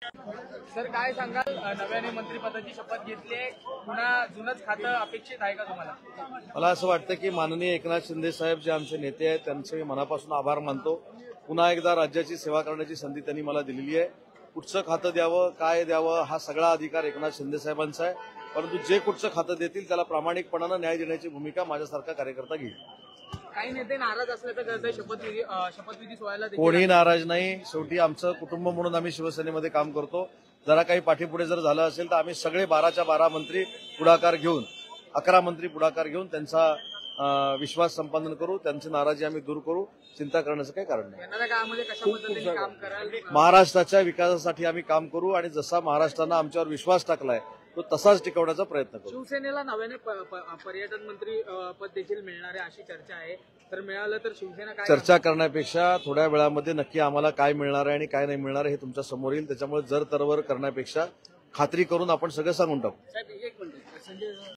Sir काय सांगाल, नव्याने मंत्रिपदाची शपथ घेतली आहे, पुन्हा जुनंच खातं अपेक्षित आहे का तुम्हाला? मला असं वाटतं की माननीय एकनाथ शिंदे साहेब जे आमचे नेते आहेत त्यांचे मी मनापासून आभार मानतो. पुन्हा एकदा राज्याची सेवा करण्याची संधी त्यांनी मला दिलेली आहे. कुठचं खातं द्यावं, काय द्यावं हा सगळा अधिकार एकनाथ शिंदे साहेबांचा आहे. परंतु जे कुठचं खातं देतील त्याला प्रामाणिकपणानं न्याय देण्याची भूमिका माझ्यासारखा कार्यकर्ता घेईल. काही नेते नाराज असले तर शपथविधी सोहळ्याला कोणी नाराज नाही. शेवटी आमचं कुटुंब म्हणून आम्ही शिवसेनेमध्ये काम करतो. जरा काही पाठीपुढे जर झालं असेल तर आम्ही सगळे 12च्या 12 मंत्री पुढाकार घेऊन 11 मंत्री पुढाकार घेऊन त्यांचा विश्वास संपादन करू, त्यांची नाराजी आम्ही दूर करू. चिंता करण्याचं काही कारण नाही. येणाऱ्या काळामध्ये कशा पद्धतीने काम कराल? महाराष्ट्राच्या विकासासाठी आम्ही काम करू आणि जसा महाराष्ट्रानं आमच्यावर विश्वास टाकलाय तो तसाच टिकवण्याचा प्रयत्न करू. शिवसेनेला नव्याने पर्यटन मंत्री पद देखील मिळणार आहे अशी चर्चा आहे, तर मिळालं तर शिवसेना काय? चर्चा करण्यापेक्षा थोड्या वेळामध्ये नक्की आम्हाला काय मिळणार आहे आणि काय नाही मिळणार आहे हे तुमच्या समोर येईल. त्याच्यामुळे जर तरवर करण्यापेक्षा खात्री करून आपण सगळं सांगून टाकू. एक मिनिट संजय